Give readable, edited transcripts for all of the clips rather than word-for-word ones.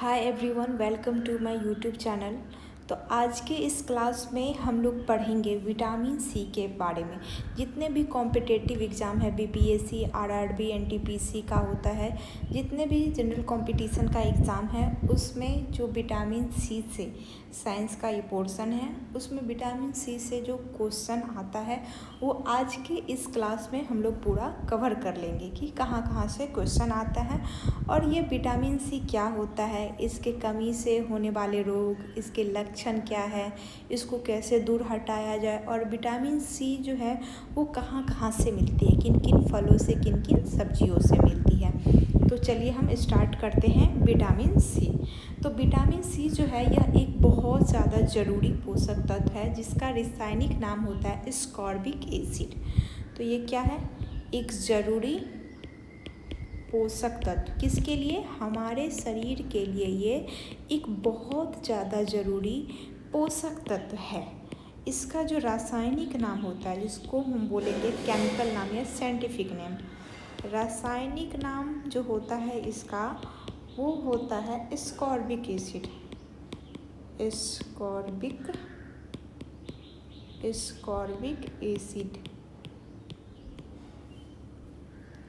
Hi everyone, welcome to my YouTube channel. तो आज के इस क्लास में हम लोग पढ़ेंगे विटामिन सी के बारे में। जितने भी कॉम्पिटिटिव एग्ज़ाम है, बीपीएससी, आरआरबी, एनटीपीसी का होता है, जितने भी जनरल कंपटीशन का एग्ज़ाम है, उसमें जो विटामिन सी से साइंस का ये पोर्शन है, उसमें विटामिन सी से जो क्वेश्चन आता है वो आज के इस क्लास में हम लोग पूरा कवर कर लेंगे कि कहाँ कहाँ से क्वेश्चन आता है और ये विटामिन सी क्या होता है, इसके कमी से होने वाले रोग, इसके लक्षण क्या है, इसको कैसे दूर हटाया जाए और विटामिन सी जो है वो कहाँ कहाँ से मिलती है, किन किन फलों से, किन किन सब्जियों से मिलती है। तो चलिए हम स्टार्ट करते हैं विटामिन सी। तो विटामिन सी जो है यह एक बहुत ज़्यादा ज़रूरी पोषक तत्व है जिसका रासायनिक नाम होता है एस्कॉर्बिक एसिड। तो ये क्या है? एक ज़रूरी पोषक तत्व। किसके लिए? हमारे शरीर के लिए ये एक बहुत ज़्यादा ज़रूरी पोषक तत्व है। इसका जो रासायनिक नाम होता है, जिसको हम बोलेंगे केमिकल नाम या साइंटिफिक नेम, रासायनिक नाम जो होता है इसका वो होता है एस्कॉर्बिक एसिड। एस्कॉर्बिक एसिड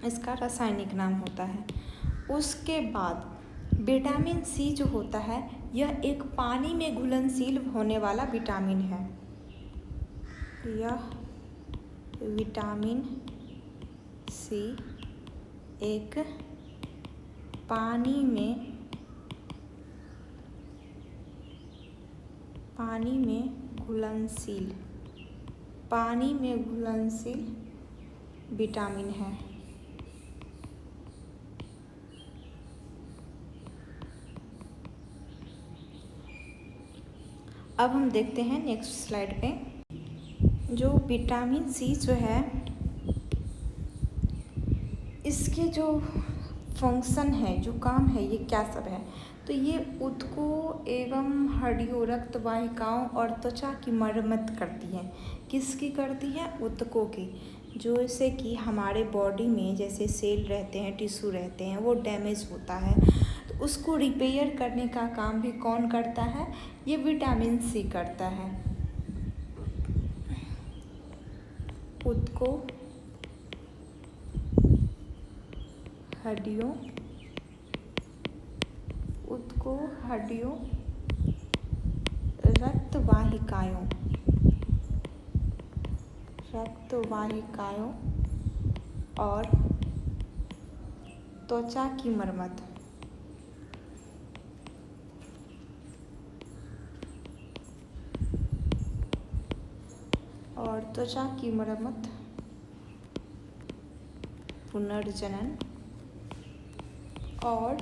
इसका रासायनिक नाम होता है। उसके बाद विटामिन सी जो होता है यह एक पानी में घुलनशील होने वाला विटामिन है। यह विटामिन सी एक पानी में घुलनशील विटामिन है। अब हम देखते हैं नेक्स्ट स्लाइड पे। जो विटामिन सी जो है इसके जो फंक्शन है, जो काम है, ये क्या सब है? तो ये ऊतकों एवं हड्डियों, रक्त वाहिकाओं और त्वचा की मरम्मत करती है। किसकी करती है? ऊतकों की। जो जैसे कि हमारे बॉडी में जैसे सेल रहते हैं, टिश्यू रहते हैं, वो डैमेज होता है तो उसको रिपेयर करने का काम भी कौन करता है? ये विटामिन सी करता है। ऊतकों, हड्डियों, रक्त वाहिकाओं और त्वचा की मरम्मत। पुनर्जनन और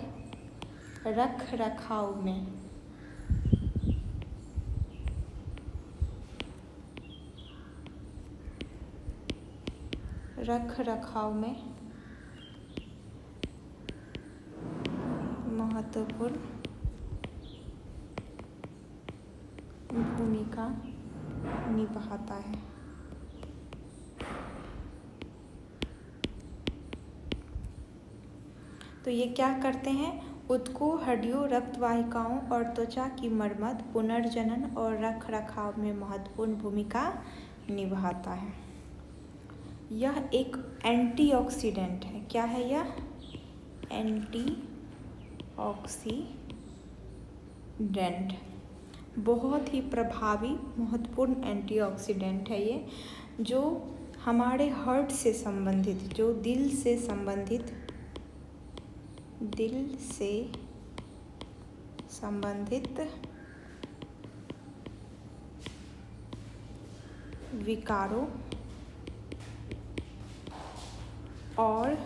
रख रखाव में महत्वपूर्ण भूमिका निभाता है। तो ये क्या करते हैं? ऊतकों, हड्डियों, रक्त वाहिकाओं और त्वचा की मरम्मत, पुनर्जनन और रख रखाव में महत्वपूर्ण भूमिका निभाता है। यह एक एंटीऑक्सीडेंट है। क्या है यह? एंटीऑक्सीडेंट। बहुत ही प्रभावी, महत्वपूर्ण एंटीऑक्सीडेंट है ये, जो हमारे हार्ट से संबंधित, जो दिल से संबंधित विकारों और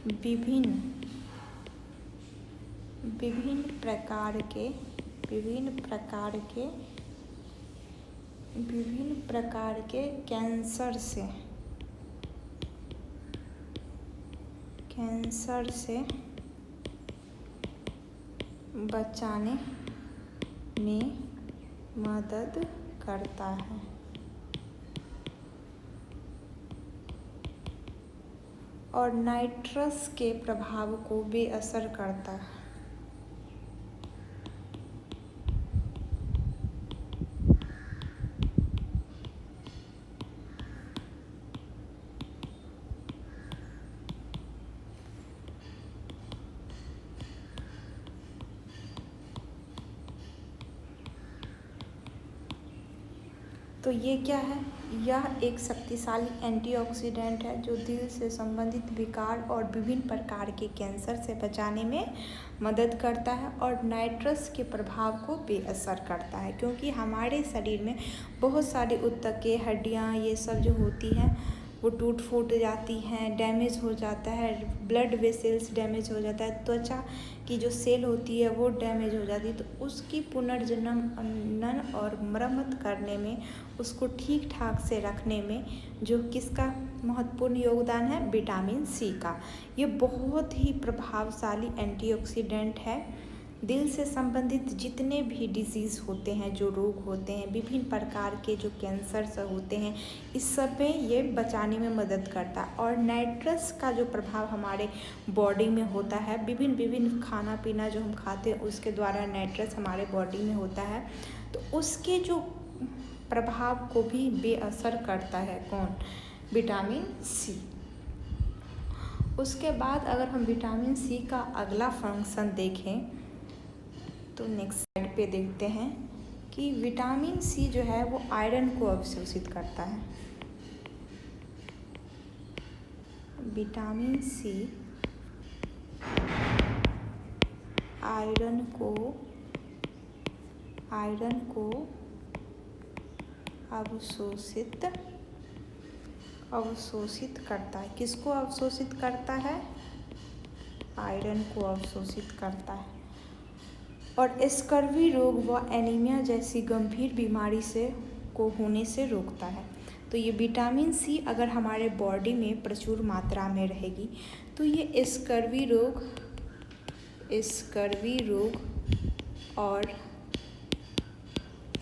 विभिन्न प्रकार के कैंसर से बचाने में मदद करता है। और नाइट्रस के प्रभाव को बेअसर करता है। तो ये क्या है? यह एक शक्तिशाली एंटीऑक्सीडेंट है जो दिल से संबंधित विकार और विभिन्न प्रकार के कैंसर से बचाने में मदद करता है और नाइट्रस के प्रभाव को बेअसर करता है, क्योंकि हमारे शरीर में बहुत सारी ऊतकें, हड्डियाँ ये सब जो होती हैं वो टूट फूट जाती हैं, डैमेज हो जाता है, ब्लड वेसल्स डैमेज हो जाता है, त्वचा की जो सेल होती है वो डैमेज हो जाती है। तो उसकी पुनर्जनन और मरम्मत करने में, उसको ठीक ठाक से रखने में जो किसका महत्वपूर्ण योगदान है? विटामिन सी का। ये बहुत ही प्रभावशाली एंटीऑक्सीडेंट है। दिल से संबंधित जितने भी डिजीज़ होते हैं, जो रोग होते हैं, विभिन्न प्रकार के जो कैंसर्स होते हैं, इस सब में ये बचाने में मदद करता है। और नाइट्रस का जो प्रभाव हमारे बॉडी में होता है, विभिन्न खाना पीना जो हम खाते हैं उसके द्वारा नाइट्रस हमारे बॉडी में होता है, तो उसके जो प्रभाव को भी बेअसर करता है कौन? Vitamin C. उसके बाद अगर हम विटामिन सी का अगला फंक्शन देखें तो नेक्स्ट स्लाइड पे देखते हैं कि विटामिन सी जो है वो आयरन को अवशोषित करता है। विटामिन सी आयरन को अवशोषित करता है। किसको अवशोषित करता है? आयरन को अवशोषित करता है और स्कर्वी रोग व एनीमिया जैसी गंभीर बीमारी को होने से रोकता है। तो ये विटामिन सी अगर हमारे बॉडी में प्रचुर मात्रा में रहेगी तो ये स्कर्वी रोग और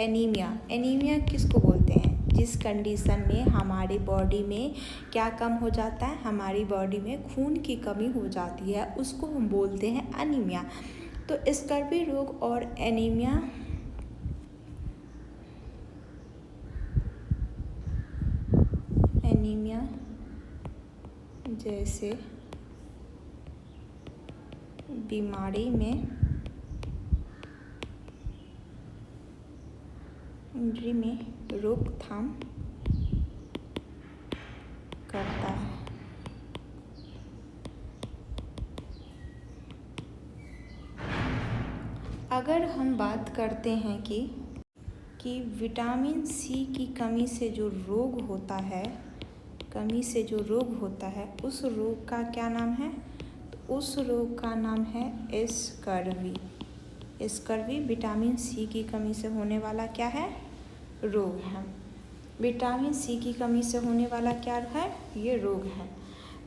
एनीमिया किसको बोलते हैं? जिस कंडीशन में हमारी बॉडी में क्या कम हो जाता है? हमारी बॉडी में खून की कमी हो जाती है, उसको हम बोलते हैं अनीमिया। तो स्कर्वी रोग और एनीमिया जैसे बीमारी में रोकथाम करता है। अगर हम बात करते हैं कि विटामिन सी की कमी से जो रोग होता है उस रोग का क्या नाम है? तो उस रोग का नाम है स्कर्वी विटामिन सी की कमी से होने वाला क्या है? रोग है। विटामिन सी की कमी से होने वाला क्या है? ये रोग है।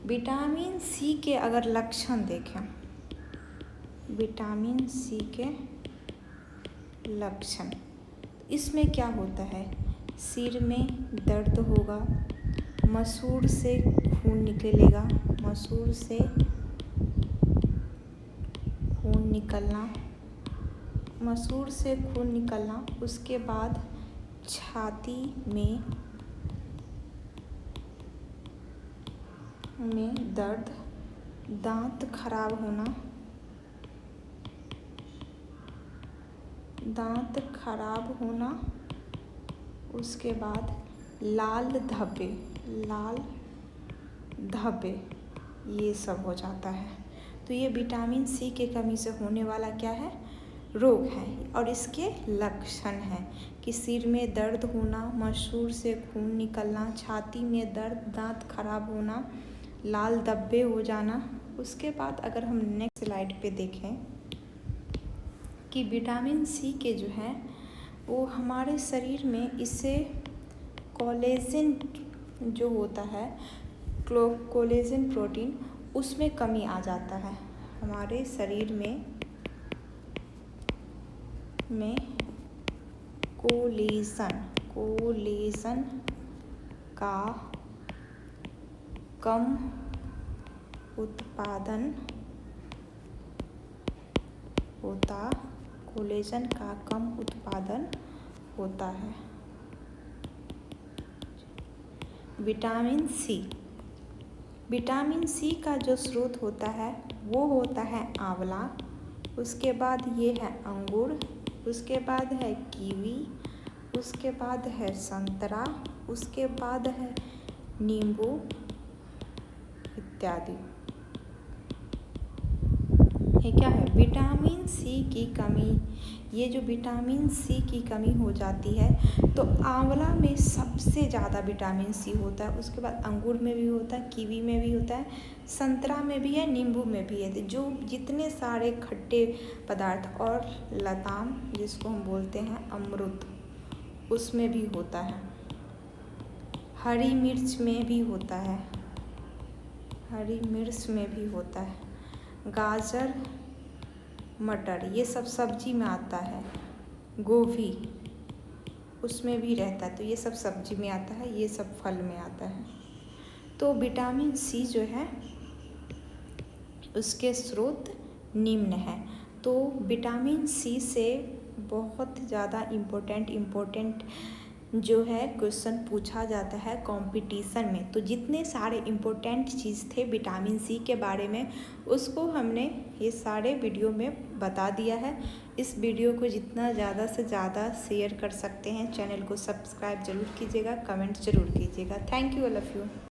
विटामिन सी के अगर लक्षण देखें, विटामिन सी के लक्षण, इसमें क्या होता है? सिर में दर्द होगा, मसूड़ से खून निकलेगा, मसूड़ से खून निकलना, उसके बाद छाती में दर्द, दांत खराब होना, उसके बाद लाल धब्बे ये सब हो जाता है। तो ये विटामिन सी के कमी से होने वाला क्या है? रोग है। और इसके लक्षण हैं कि सिर में दर्द होना, मसूड़ से खून निकलना, छाती में दर्द, दांत खराब होना, लाल धब्बे हो जाना। उसके बाद अगर हम नेक्स्ट स्लाइड पे देखें कि विटामिन सी के जो है वो हमारे शरीर में, इससे कोलेजन जो होता है, कोलेजन प्रोटीन, उसमें कमी आ जाता है। हमारे शरीर में कोलेजन का कम उत्पादन होता, कोलेजन का कम उत्पादन होता है। विटामिन सी, विटामिन सी का जो स्रोत होता है वो होता है आंवला, उसके बाद ये है अंगूर, उसके बाद है कीवी, उसके बाद है संतरा, उसके बाद है नींबू इत्यादि। ये क्या है? विटामिन सी की कमी। ये जो विटामिन सी की कमी हो जाती है तो आंवला में सबसे ज़्यादा विटामिन सी होता है, उसके बाद अंगूर में भी होता है, कीवी में भी होता है, संतरा में भी है, नींबू में भी है। जो जितने सारे खट्टे पदार्थ और लताम जिसको हम बोलते हैं अमरूद, उसमें भी होता है। हरी मिर्च में भी होता है, हरी मिर्च में भी होता है। गाजर, मटर ये सब सब्जी में आता है। गोभी उसमें भी रहता है, तो ये सब सब्जी में आता है, ये सब फल में आता है। तो विटामिन सी जो है उसके स्रोत निम्न हैं। तो विटामिन सी से बहुत ज़्यादा इम्पोर्टेंट जो है क्वेश्चन पूछा जाता है कंपटीशन में। तो जितने सारे इम्पोर्टेंट चीज़ थे विटामिन सी के बारे में उसको हमने ये सारे वीडियो में बता दिया है। इस वीडियो को जितना ज़्यादा से ज़्यादा शेयर कर सकते हैं। चैनल को सब्सक्राइब जरूर कीजिएगा, कमेंट जरूर कीजिएगा। Thank you all of you.